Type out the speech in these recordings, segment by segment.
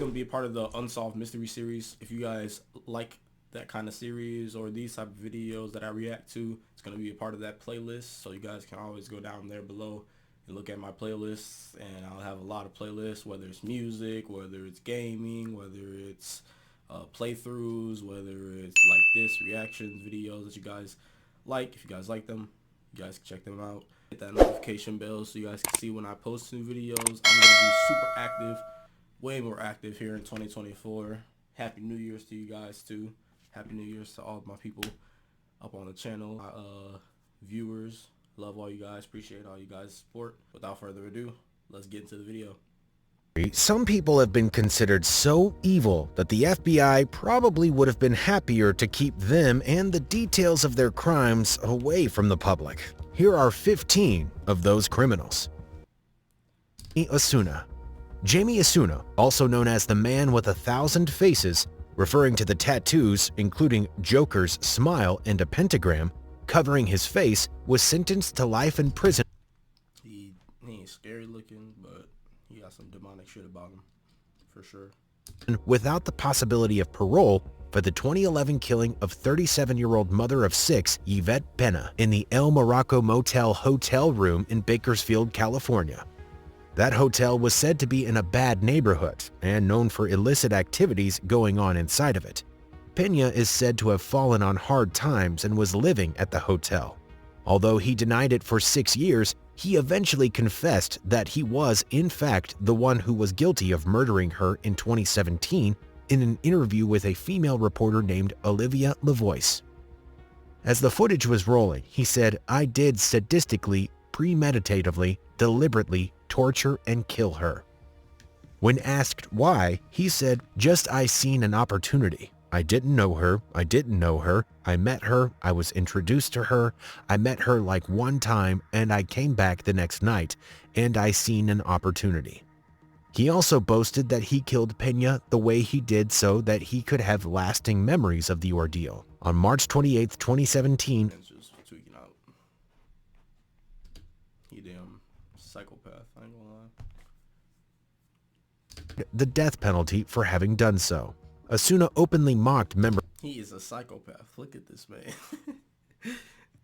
going to be a part of the Unsolved Mystery series. If you guys like that kind of series or these type of videos that I react to, it's going to be a part of that playlist. So you guys can always go down there below and look at my playlists, and I'll have a lot of playlists, whether it's music, whether it's gaming, whether it's playthroughs, whether it's like this, reactions, videos that you guys like. If you guys like them, you guys can check them out. Hit that notification bell so you guys can see when I post new videos. I'm going to be super active, way more active here in 2024. Happy New Year's to you guys too. Happy New Year's to all of my people up on the channel, my viewers. Love all you guys. Appreciate all you guys' support. Without further ado, let's get into the video. Some people have been considered so evil that the FBI probably would have been happier to keep them and the details of their crimes away from the public. Here are 15 of those criminals. Osuna. Jamie Osuna, also known as the Man with 1,000 Faces, referring to the tattoos including Joker's smile and a pentagram covering his face, was sentenced to life in prison. He ain't scary looking, but he got some demonic shit about him, for sure. Without the possibility of parole for the 2011 killing of 37-year-old mother of 6, Yvette Pena, in the El Morocco Motel hotel room in Bakersfield, California. That hotel was said to be in a bad neighborhood and known for illicit activities going on inside of it. Pena is said to have fallen on hard times and was living at the hotel. Although he denied it for 6 years, he eventually confessed that he was, in fact, the one who was guilty of murdering her in 2017 in an interview with a female reporter named Olivia Lavois. As the footage was rolling, he said, "I did sadistically, premeditatively, deliberately torture and kill her." When asked why, he said, "Just I seen an opportunity. I didn't know her. I didn't know her. I met her. I was introduced to her. I met her like one time and I came back the next night and I seen an opportunity." He also boasted that he killed Pena the way he did so that he could have lasting memories of the ordeal. On March 28, 2017, Man's just tweaking out. He damn psychopath, I ain't gonna lie. the death penalty for having done so. Osuna openly mocked members. He is a psychopath. Look at this man.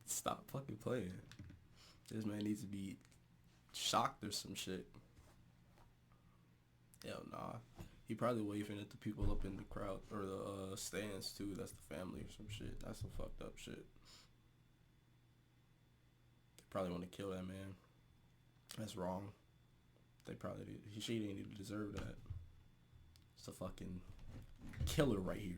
Stop fucking playing. This man needs to be shocked or some shit. Hell nah. He probably waving at the people up in the crowd or the stands too. That's the family or some shit. That's some fucked up shit. They probably want to kill that man. That's wrong. They probably did. She didn't even deserve that. It's a fucking killer right here.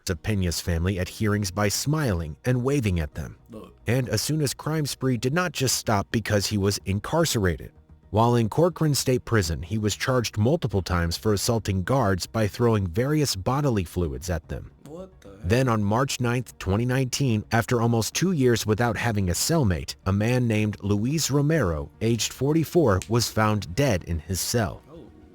Of Pena's family at hearings by smiling and waving at them. Look. And Osuna's crime spree did not just stop because he was incarcerated. While in Corcoran State Prison, he was charged multiple times for assaulting guards by throwing various bodily fluids at them. What the heck? Then on March 9, 2019, after almost 2 years without having a cellmate, a man named Luis Romero, aged 44, was found dead in his cell.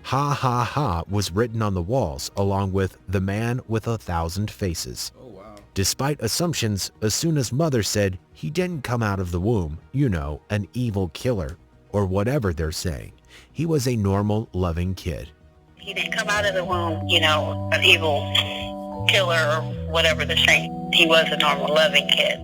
"Ha ha ha" was written on the walls, along with "The Man with 1,000 Faces." Oh wow. Despite assumptions, Osuna's mother said he didn't come out of the womb, you know, an evil killer, or whatever they're saying. He was a normal, loving kid. He didn't come out of the womb, you know, an evil killer or whatever they're saying. He was a normal, loving kid.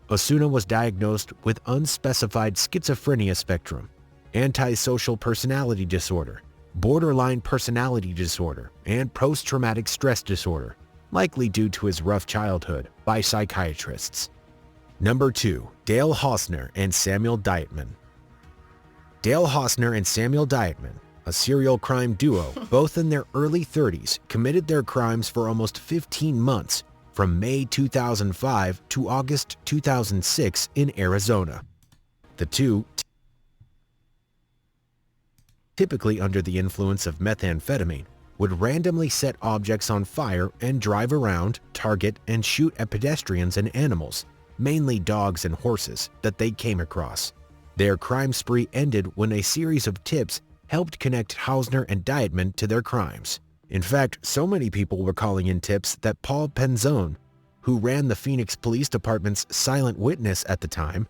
Osuna was diagnosed with unspecified schizophrenia spectrum, antisocial personality disorder, borderline personality disorder, and post-traumatic stress disorder, likely due to his rough childhood, by psychiatrists. Number 2. Dale Hausner and Samuel Dietman. Dale Hausner and Samuel Dietman, a serial crime duo, both in their early 30s, committed their crimes for almost 15 months, from May 2005 to August 2006 in Arizona. The two, typically under the influence of methamphetamine, would randomly set objects on fire and drive around, target, and shoot at pedestrians and animals, mainly dogs and horses, that they came across. Their crime spree ended when a series of tips helped connect Hausner and Dietman to their crimes. In fact, so many people were calling in tips that Paul Penzone, who ran the Phoenix Police Department's Silent Witness at the time,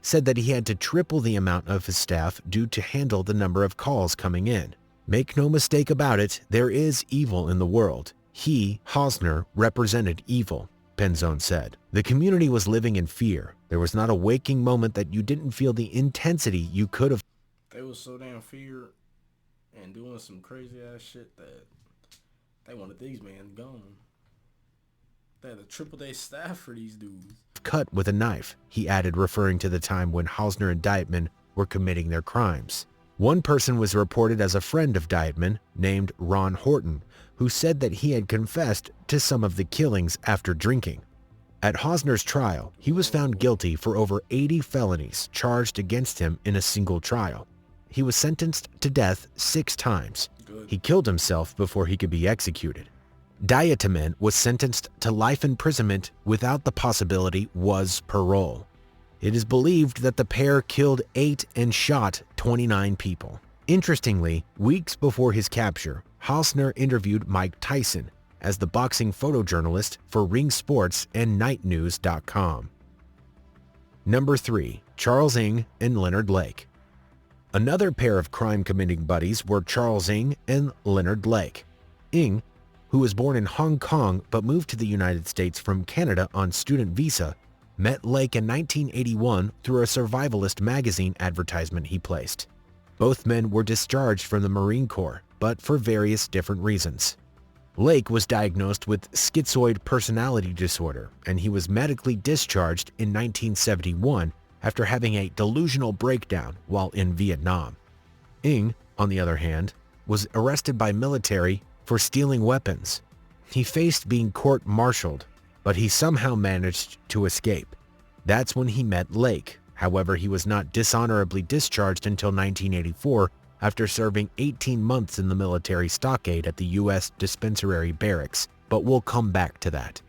said that he had to triple the amount of his staff due to handle the number of calls coming in. Make no mistake about it, there is evil in the world. He, Hosner, represented evil, Penzone said. The community was living in fear. There was not a waking moment that you didn't feel the intensity you could have. They was so damn feared and doing some crazy ass shit that they wanted these men gone. They had a triple-day staff for these dudes. Cut with a knife, he added, referring to the time when Hosner and Dietman were committing their crimes. One person was reported as a friend of Dietman, named Ron Horton, who said that he had confessed to some of the killings after drinking. At Hosner's trial, he was found guilty for over 80 felonies charged against him in a single trial. He was sentenced to death 6 times. Good. He killed himself before he could be executed. Dietman was sentenced to life imprisonment without the possibility was parole. It is believed that the pair killed 8 and shot 29 people. Interestingly, weeks before his capture, Hosner interviewed Mike Tyson as the boxing photojournalist for Ring Sports and NightNews.com. Number 3. Charles Ng and Leonard Lake. Another pair of crime-committing buddies were Charles Ng and Leonard Lake. Ng, who was born in Hong Kong but moved to the United States from Canada on student visa, met Lake in 1981 through a survivalist magazine advertisement he placed. Both men were discharged from the Marine Corps, but for various different reasons. Lake was diagnosed with schizoid personality disorder, and he was medically discharged in 1971 after having a delusional breakdown while in Vietnam. Ng, on the other hand, was arrested by military for stealing weapons. He faced being court-martialed, but he somehow managed to escape. That's when he met Lake. However, he was not dishonorably discharged until 1984 after serving 18 months in the military stockade at the U.S. Dispensary Barracks, but we'll come back to that.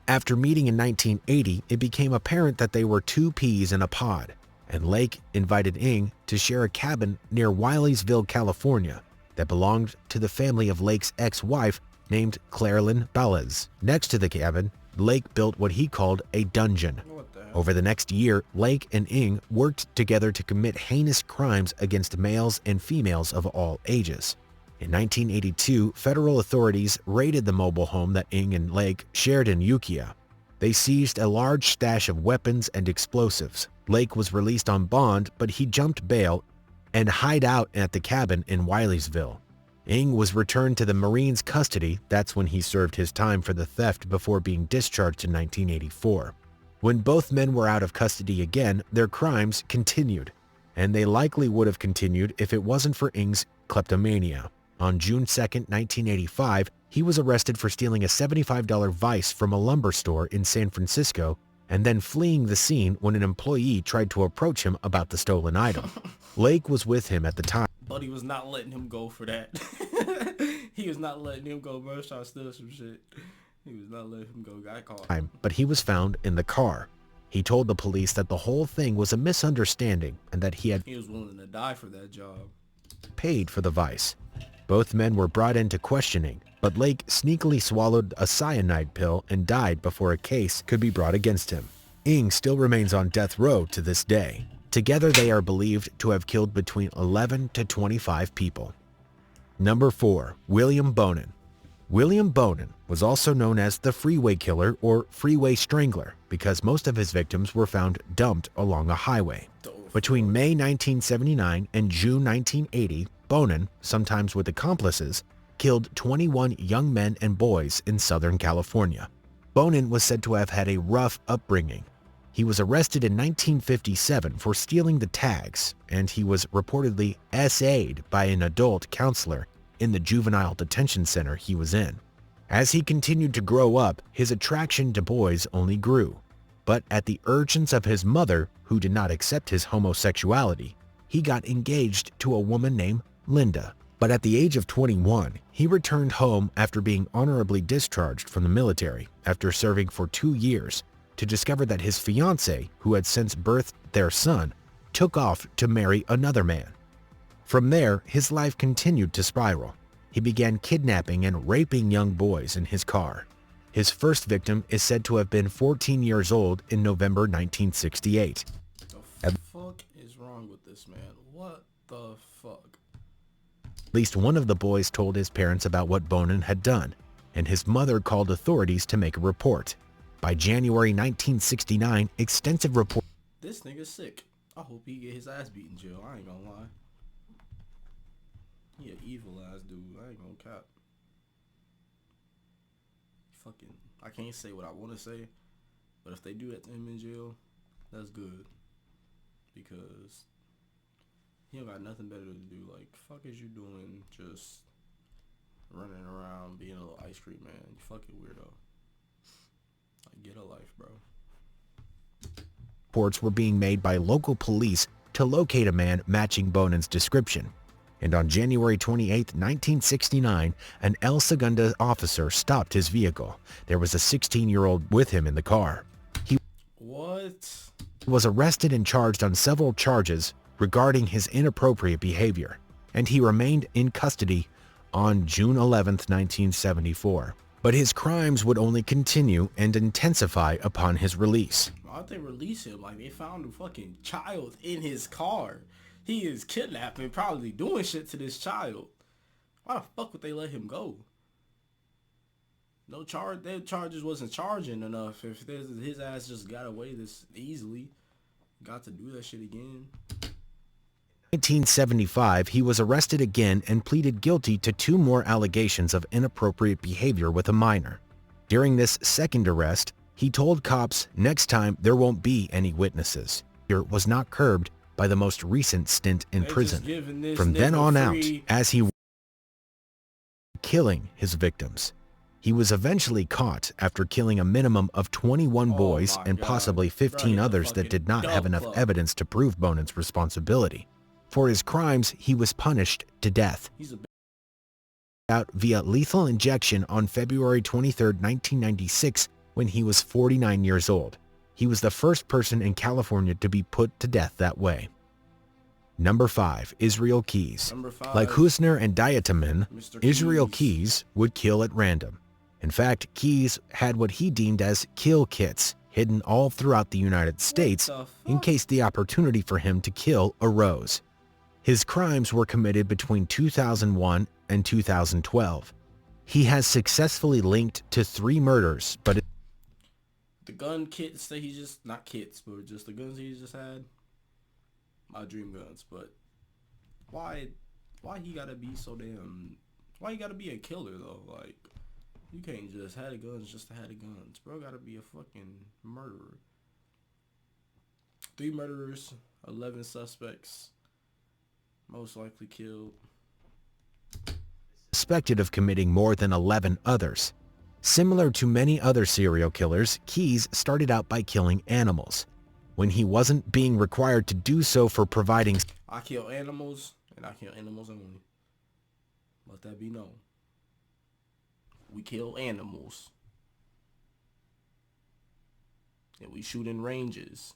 After meeting in 1980, it became apparent that they were 2 peas in a pod, and Lake invited Ng to share a cabin near Wileysville, California, that belonged to the family of Lake's ex-wife named Clairlyn Balez. Next to the cabin, Lake built what he called a dungeon. What the hell? Over the next year, Lake and Ng worked together to commit heinous crimes against males and females of all ages. In 1982, federal authorities raided the mobile home that Ng and Lake shared in Ukiah. They seized a large stash of weapons and explosives. Lake was released on bond, but he jumped bail and hid out at the cabin in Wileysville. Ng was returned to the Marines' custody. That's when he served his time for the theft before being discharged in 1984. When both men were out of custody again, their crimes continued, and they likely would have continued if it wasn't for Ng's kleptomania. On June 2, 1985, he was arrested for stealing a $75 vice from a lumber store in San Francisco and then fleeing the scene when an employee tried to approach him about the stolen item. Lake was with him at the time. But he was not letting him go for that. He was not letting him go, bro. Trying to steal some shit. He was not letting him go. Got caught. But he was found in the car. He told the police that the whole thing was a misunderstanding and that he had He was willing to die for that job. paid for the vice. Both men were brought into questioning, but Lake sneakily swallowed a cyanide pill and died before a case could be brought against him. Ng still remains on death row to this day. Together they are believed to have killed between 11 to 25 people. Number 4. William Bonin. William Bonin was also known as the Freeway Killer or Freeway Strangler because most of his victims were found dumped along a highway. Between May 1979 and June 1980, Bonin, sometimes with accomplices, killed 21 young men and boys in Southern California. Bonin was said to have had a rough upbringing. He was arrested in 1957 for stealing the tags, and he was reportedly SA'd by an adult counselor in the juvenile detention center he was in. As he continued to grow up, his attraction to boys only grew. But at the urgence of his mother, who did not accept his homosexuality, he got engaged to a woman named Linda. But at the age of 21, he returned home after being honorably discharged from the military after serving for 2 years to discover that his fiancée, who had since birthed their son, took off to marry another man. From there, his life continued to spiral. He began kidnapping and raping young boys in his car. His first victim is said to have been 14 years old in November 1968. The fuck is wrong with this man? What the fuck? least one of the boys told his parents about what Bonin had done, and his mother called authorities to make a report. By January 1969, extensive reports... This nigga's sick. I hope he get his ass beat in jail. I ain't gonna lie. He an evil ass dude. I ain't gonna cap. Fucking, I can't say what I want to say, but if they do that to him in jail, that's good. Because he don't got nothing better to do. Like, fuck is you doing just running around being a little ice cream man? You fucking weirdo. Like, get a life, bro. Reports were being made by local police to locate a man matching Bonin's description. And on January 28, 1969, an El Segundo officer stopped his vehicle. There was a 16-year-old with him in the car. He was arrested and charged on several charges regarding his inappropriate behavior, and he remained in custody on June 11, 1974. But his crimes would only continue and intensify upon his release. Why'd they release him? Like, they found a fucking child in his car. He is kidnapping, probably doing shit to this child. Why the fuck would they let him go? No charge. Their charges wasn't charging enough. If his ass just got away this easily, got to do that shit again. 1975, he was arrested again and pleaded guilty to 2 more allegations of inappropriate behavior with a minor. During this second arrest, he told cops next time there won't be any witnesses. Fear was not curbed by the most recent stint in prison. From then on out, as he was killing his victims. He was eventually caught after killing a minimum of 21 boys and possibly 15 others that did not have enough evidence to prove Bonin's responsibility. For his crimes, he was punished to death. Out via lethal injection on February 23, 1996, when he was 49 years old. He was the first person in California to be put to death that way. Number 5, Israel Keyes. Like Husner and Diatamin, Israel Keyes would kill at random. In fact, Keyes had what he deemed as kill kits hidden all throughout the United States in case the opportunity for him to kill arose. His crimes were committed between 2001 and 2012. He has successfully linked to 3 murders, but the gun kits that he just, not kits, but just the guns he just had, my dream guns. But why he gotta be so damn, why he gotta be a killer though? Like, you can't just have the guns just to have the guns. Bro gotta be a fucking murderer. 3 murderers, 11 suspects, most likely killed. Suspected of committing more than 11 others. Similar to many other serial killers, Keyes started out by killing animals. When he wasn't being required to do so for providing... I kill animals, and I kill animals only. Let that be known. We kill animals. And we shoot in ranges.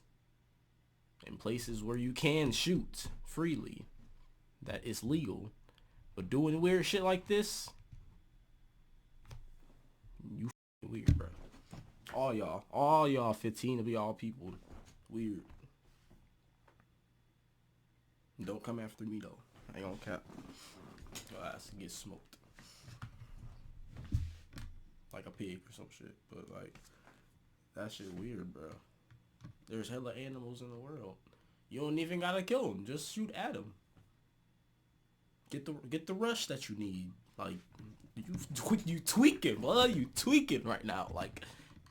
In places where you can shoot freely. That is legal. But doing weird shit like this, you weird, bro. All y'all 15 of y'all people weird. Don't come after me though. I ain't gonna cap. Your ass get smoked like a pig or some shit. But like, that shit weird, bro. There's hella animals in the world. You don't even gotta kill them. Just shoot at them. Get the rush that you need. Like, you tweaking, bud. You tweaking right now. Like,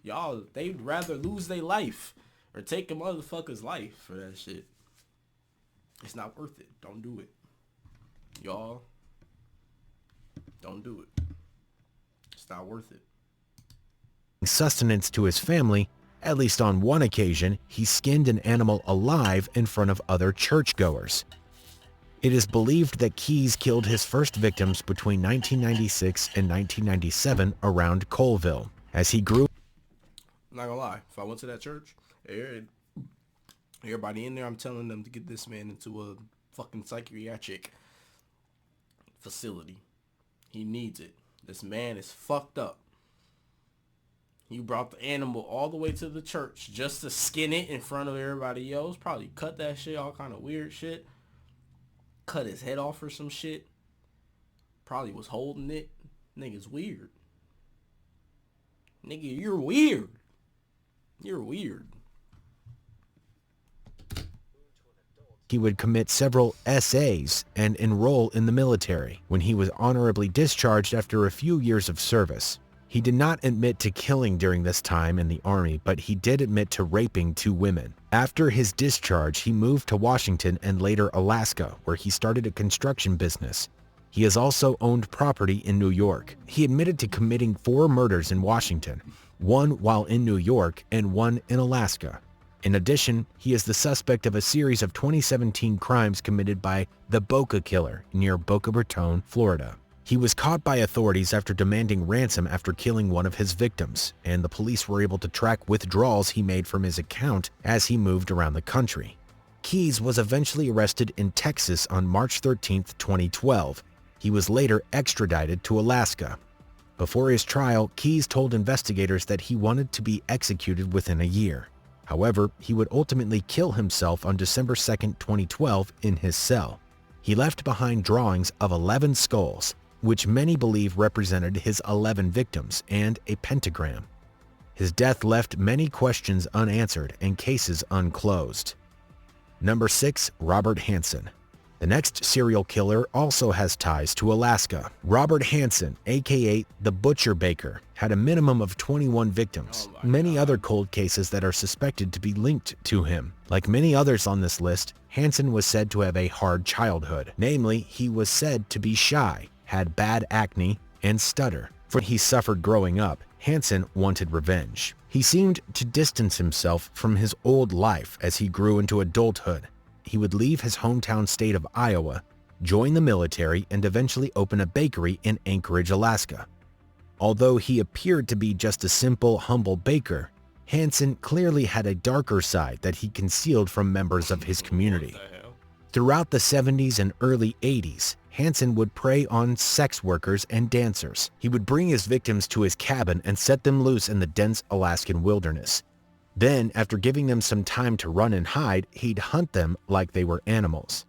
y'all, they'd rather lose their life or take a motherfucker's life for that shit. It's not worth it. Don't do it. Y'all, don't do it. It's not worth it. Sustenance to his family, at least on one occasion, he skinned an animal alive in front of other churchgoers. It is believed that Keyes killed his first victims between 1996 and 1997 around Colville. As he grew... I'm not gonna lie, if I went to that church, everybody in there, I'm telling them to get this man into a fucking psychiatric facility. He needs it. This man is fucked up. You brought the animal all the way to the church just to skin it in front of everybody else. Probably cut that shit, all kind of weird shit. Cut his head off or some shit. probably was holding it. Nigga's weird. Nigga, you're weird. You're weird. He would commit several SAs and enroll in the military when he was honorably discharged after a few years of service. He did not admit to killing during this time in the Army, but he did admit to raping 2 women. After his discharge, he moved to Washington and later Alaska, where he started a construction business. He has also owned property in New York. He admitted to committing 4 murders in Washington, 1 while in New York and 1 in Alaska. In addition, he is the suspect of a series of 2017 crimes committed by the Boca Killer near Boca Raton, Florida. He was caught by authorities after demanding ransom after killing one of his victims, and the police were able to track withdrawals he made from his account as he moved around the country. Keyes was eventually arrested in Texas on March 13, 2012. He was later extradited to Alaska. Before his trial, Keyes told investigators that he wanted to be executed within a year. However, he would ultimately kill himself on December 2, 2012 in his cell. He left behind drawings of 11 skulls, which many believe represented his 11 victims, and a pentagram. His death left many questions unanswered and cases unclosed. Number 6. Robert Hansen. The next serial killer also has ties to Alaska. Robert Hansen, aka the Butcher Baker, had a minimum of 21 victims, many other cold cases that are suspected to be linked to him. Like many others on this list, Hansen was said to have a hard childhood. Namely, he was said to be shy, had bad acne, and stutter. For he suffered growing up, Hansen wanted revenge. He seemed to distance himself from his old life as he grew into adulthood. He would leave his hometown state of Iowa, join the military, and eventually open a bakery in Anchorage, Alaska. Although he appeared to be just a simple, humble baker, Hansen clearly had a darker side that he concealed from members of his community. Throughout the 70s and early 80s, Hansen would prey on sex workers and dancers. He would bring his victims to his cabin and set them loose in the dense Alaskan wilderness. Then, after giving them some time to run and hide, he'd hunt them like they were animals.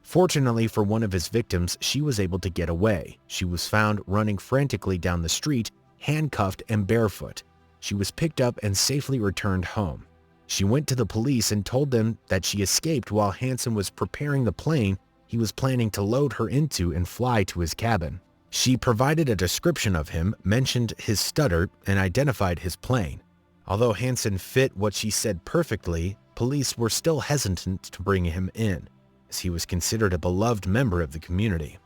Fortunately for one of his victims, she was able to get away. She was found running frantically down the street, handcuffed and barefoot. She was picked up and safely returned home. She went to the police and told them that she escaped while Hansen was preparing the plane he was planning to load her into and fly to his cabin. She provided a description of him, mentioned his stutter, and identified his plane. Although Hansen fit what she said perfectly, police were still hesitant to bring him in, as he was considered a beloved member of the community.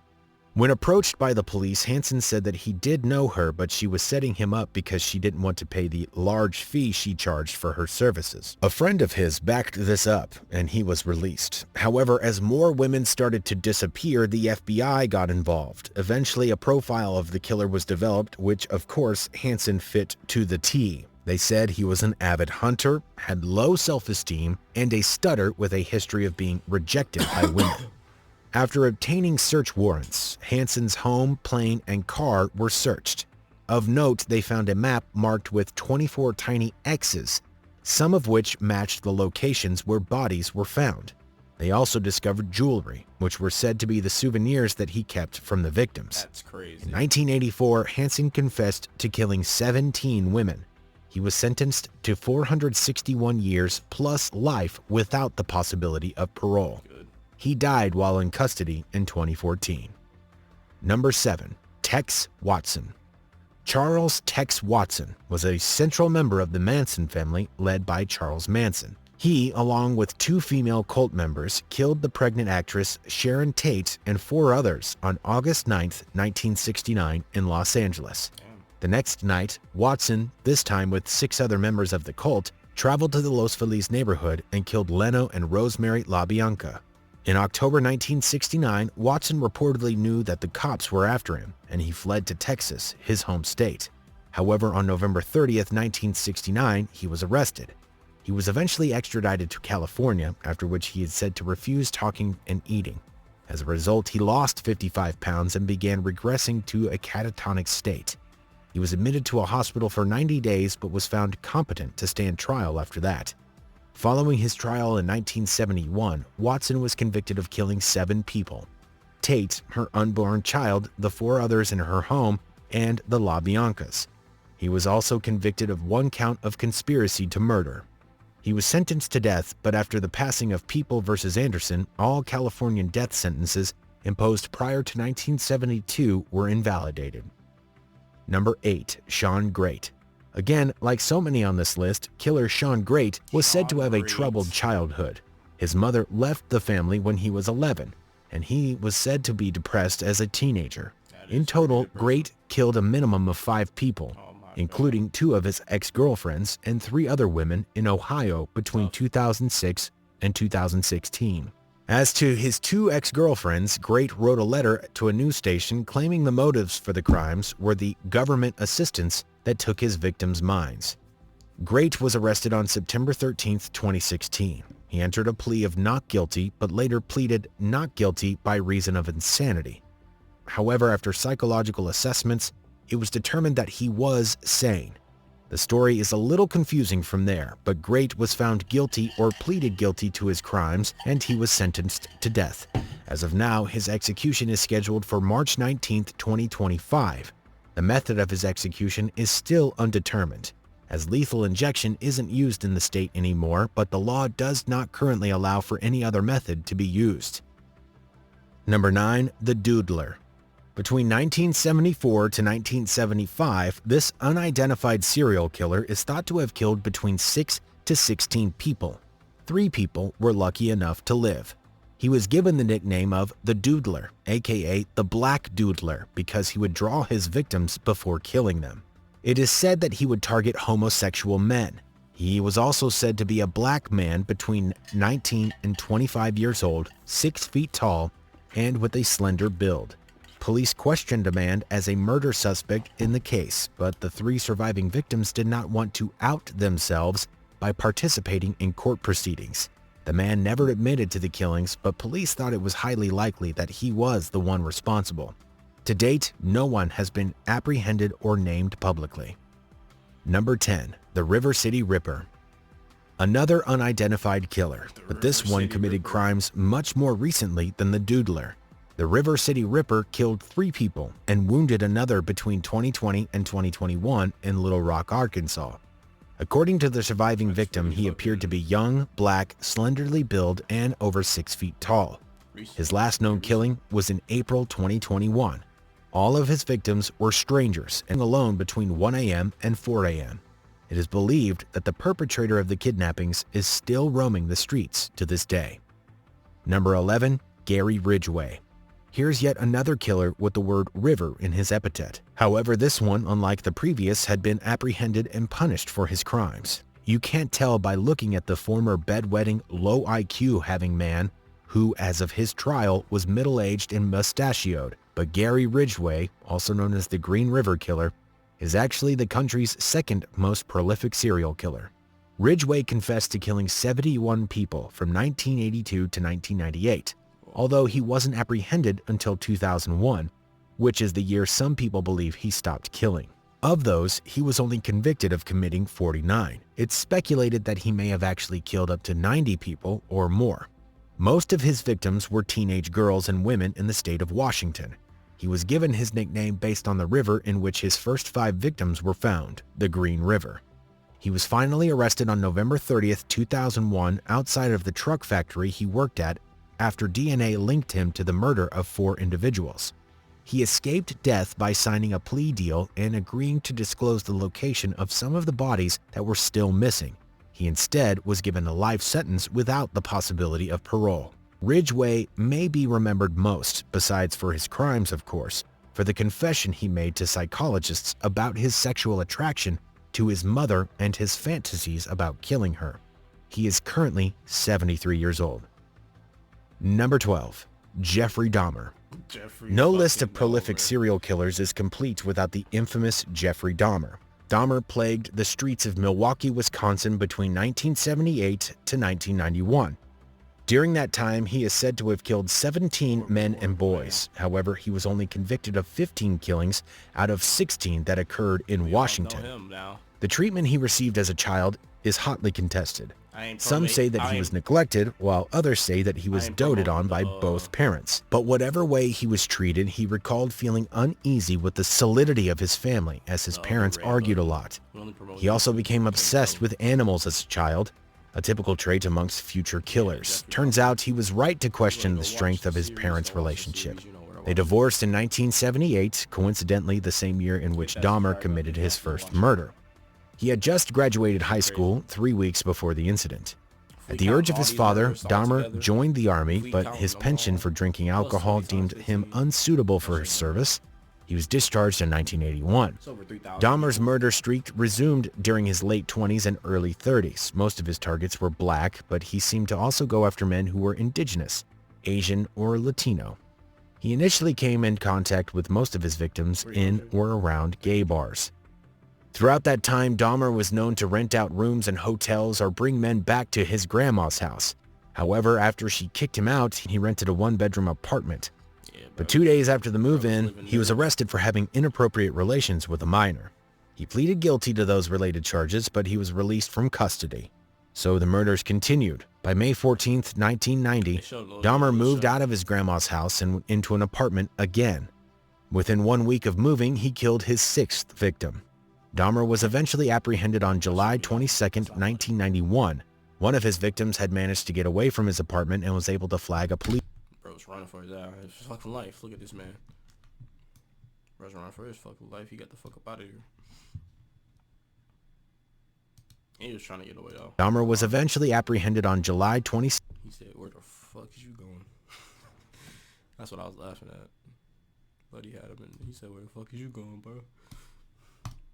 When approached by the police, Hansen said that he did know her, but she was setting him up because she didn't want to pay the large fee she charged for her services. A friend of his backed this up, and he was released. However, as more women started to disappear, the FBI got involved. Eventually, a profile of the killer was developed, which, of course, Hansen fit to the T. They said he was an avid hunter, had low self-esteem, and a stutter with a history of being rejected by women. After obtaining search warrants, Hansen's home, plane, and car were searched. Of note, they found a map marked with 24 tiny X's, some of which matched the locations where bodies were found. They also discovered jewelry, which were said to be the souvenirs that he kept from the victims. That's crazy. In 1984, Hansen confessed to killing 17 women. He was sentenced to 461 years plus life without the possibility of parole. Good. He died while in custody in 2014. Number 7. Tex Watson. Charles Tex Watson was a central member of the Manson family led by Charles Manson. He, along with 2 female cult members, killed the pregnant actress Sharon Tate and 4 others on August 9, 1969 in Los Angeles. The next night, Watson, this time with 6 other members of the cult, traveled to the Los Feliz neighborhood and killed Leno and Rosemary LaBianca. In October 1969, Watson reportedly knew that the cops were after him, and he fled to Texas, his home state. However, on November 30th, 1969, he was arrested. He was eventually extradited to California, after which he is said to refuse talking and eating. As a result, he lost 55 pounds and began regressing to a catatonic state. He was admitted to a hospital for 90 days but was found competent to stand trial after that. Following his trial in 1971, Watson was convicted of killing 7 people. Tate, her unborn child, the 4 others in her home, and the LaBiancas. He was also convicted of 1 count of conspiracy to murder. He was sentenced to death, but after the passing of People v. Anderson, all Californian death sentences imposed prior to 1972 were invalidated. Number 8. Sean Great. Again, like so many on this list, killer Sean Great was said to have a troubled childhood. His mother left the family when he was 11, and he was said to be depressed as a teenager. In total, Great killed a minimum of 5 people, including 2 of his ex-girlfriends and 3 other women in Ohio between 2006 and 2016. As to his 2 ex-girlfriends, Great wrote a letter to a news station claiming the motives for the crimes were the government assistance that took his victims' minds. Great was arrested on September 13, 2016. He entered a plea of not guilty, but later pleaded not guilty by reason of insanity. However, after psychological assessments, it was determined that he was sane. The story is a little confusing from there, but Great was found guilty or pleaded guilty to his crimes, and he was sentenced to death. As of now, his execution is scheduled for March 19, 2025. The method of his execution is still undetermined, as lethal injection isn't used in the state anymore, but the law does not currently allow for any other method to be used. Number 9. The Doodler. Between 1974 to 1975, this unidentified serial killer is thought to have killed between 6 to 16 people. 3 people were lucky enough to live. He was given the nickname of the Doodler, aka the Black Doodler, because he would draw his victims before killing them. It is said that he would target homosexual men. He was also said to be a black man between 19 and 25 years old, 6 feet tall, and with a slender build. Police questioned a man as a murder suspect in the case, but the 3 surviving victims did not want to out themselves by participating in court proceedings. The man never admitted to the killings, but police thought it was highly likely that he was the one responsible. To date, no one has been apprehended or named publicly. Number 10. The River City Ripper. Another unidentified killer, but this one committed crimes much more recently than the Doodler. The River City Ripper killed 3 people and wounded another between 2020 and 2021 in Little Rock, Arkansas. According to the surviving victim, he appeared to be young, black, slenderly built, and over 6 feet tall. His last known killing was in April 2021. All of his victims were strangers and alone between 1 a.m. and 4 a.m. It is believed that the perpetrator of the kidnappings is still roaming the streets to this day. Number 11. Gary Ridgway. Here's yet another killer with the word river in his epithet. However, this one, unlike the previous, had been apprehended and punished for his crimes. You can't tell by looking at the former bedwetting, low IQ having man, who, as of his trial, was middle-aged and mustachioed, but Gary Ridgway, also known as the Green River Killer, is actually the country's 2nd most prolific serial killer. Ridgway confessed to killing 71 people from 1982 to 1998. Although he wasn't apprehended until 2001, which is the year some people believe he stopped killing. Of those, he was only convicted of committing 49. It's speculated that he may have actually killed up to 90 people or more. Most of his victims were teenage girls and women in the state of Washington. He was given his nickname based on the river in which his first 5 victims were found, the Green River. He was finally arrested on November 30th, 2001 outside of the truck factory he worked at after DNA linked him to the murder of 4 individuals. He escaped death by signing a plea deal and agreeing to disclose the location of some of the bodies that were still missing. He instead was given a life sentence without the possibility of parole. Ridgway may be remembered most, besides for his crimes of course, for the confession he made to psychologists about his sexual attraction to his mother and his fantasies about killing her. He is currently 73 years old. Number 12. Jeffrey Dahmer. No list of prolific serial killers is complete without the infamous Jeffrey Dahmer. Dahmer plagued the streets of Milwaukee, Wisconsin between 1978 to 1991. During that time, he is said to have killed 17 men and boys. However, he was only convicted of 15 killings out of 16 that occurred in Washington. The treatment he received as a child is hotly contested. Some say that he was neglected, while others say that he was doted on by both parents. But whatever way he was treated, he recalled feeling uneasy with the solidity of his family, as his parents argued a lot. He also became obsessed with animals as a child, a typical trait amongst future killers. Turns out he was right to question the strength of his parents' relationship. They divorced in 1978, coincidentally the same year in which Dahmer committed his first murder. He had just graduated high school 3 weeks before the incident. At the urge of his father, Dahmer joined the army, but his penchant for drinking alcohol deemed him unsuitable for his service. He was discharged in 1981. Dahmer's murder streak resumed during his late 20s and early 30s. Most of his targets were black, but he seemed to also go after men who were indigenous, Asian, or Latino. He initially came in contact with most of his victims in or around gay bars. Throughout that time, Dahmer was known to rent out rooms in hotels or bring men back to his grandma's house. However, after she kicked him out, he rented a one-bedroom apartment. But 2 days after the move-in, he was arrested for having inappropriate relations with a minor. He pleaded guilty to those related charges, but he was released from custody. So the murders continued. By May 14, 1990, Dahmer moved out of his grandma's house and into an apartment again. Within 1 week of moving, he killed his sixth victim. Dahmer was eventually apprehended on July 22, 1991. One of his victims had managed to get away from his apartment and was able to flag a police. Bro's running for his fucking life. Look at this man. Bro's running for his fucking life. He got the fuck up out of here. He was trying to get away though. Dahmer was eventually apprehended on July 20. He said, "Where the fuck is you going?" That's what I was laughing at. But he had him and he said, "Where the fuck is you going, bro?"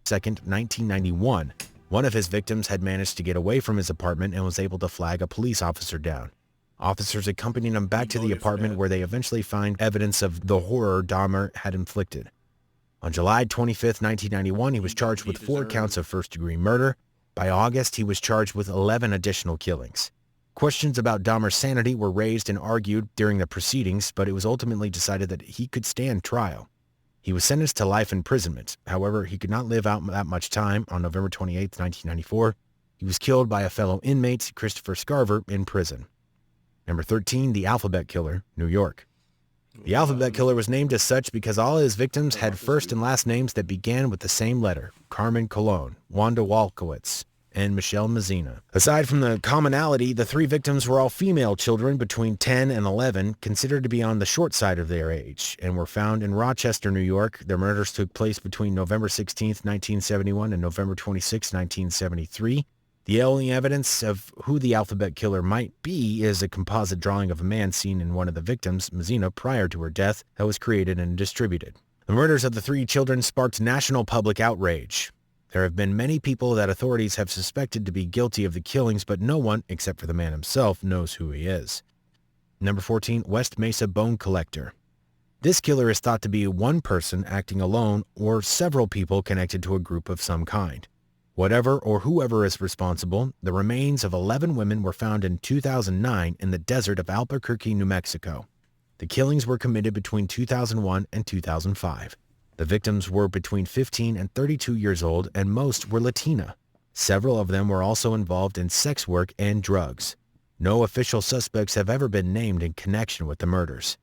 2nd, 1991. One of his victims had managed to get away from his apartment and was able to flag a police officer down. Officers accompanied him back to the apartment where they eventually find evidence of the horror Dahmer had inflicted. On July 25, 1991, he was charged with 4 counts of first-degree murder. By August, he was charged with 11 additional killings. Questions about Dahmer's sanity were raised and argued during the proceedings, but it was ultimately decided that he could stand trial. He was sentenced to life imprisonment. However, he could not live out that much time. On November 28, 1994, he was killed by a fellow inmate, Christopher Scarver, in prison. Number 13, the Alphabet Killer, New York. The Alphabet Killer was named as such because all his victims had first and last names that began with the same letter: Carmen Colon, Wanda Walkowitz, and Michelle Mazzina. Aside from the commonality, the 3 victims were all female children between 10 and 11, considered to be on the short side of their age, and were found in Rochester, New York. Their murders took place between November 16, 1971 and November 26, 1973. The only evidence of who the Alphabet Killer might be is a composite drawing of a man seen in one of the victims, Mazzina, prior to her death, that was created and distributed. The murders of the 3 children sparked national public outrage. There have been many people that authorities have suspected to be guilty of the killings, but no one, except for the man himself, knows who he is. Number 14, West Mesa Bone Collector. This killer is thought to be one person acting alone or several people connected to a group of some kind. Whatever or whoever is responsible, the remains of 11 women were found in 2009 in the desert of Albuquerque, New Mexico. The killings were committed between 2001 and 2005. The victims were between 15 and 32 years old, and most were Latina. Several of them were also involved in sex work and drugs. No official suspects have ever been named in connection with the murders.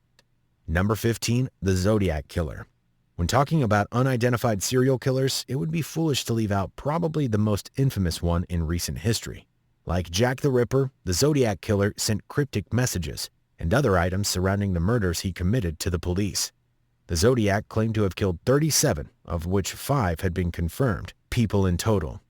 Number 15, the Zodiac Killer. When talking about unidentified serial killers, it would be foolish to leave out probably the most infamous one in recent history. Like Jack the Ripper, the Zodiac Killer sent cryptic messages and other items surrounding the murders he committed to the police. The Zodiac claimed to have killed 37, of which 5 had been confirmed, people in total.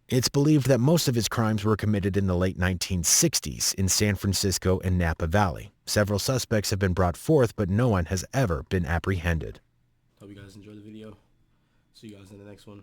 It's believed that most of his crimes were committed in the late 1960s in San Francisco and Napa Valley. Several suspects have been brought forth, but no one has ever been apprehended. Hope you guys enjoyed the video. See you guys in the next one.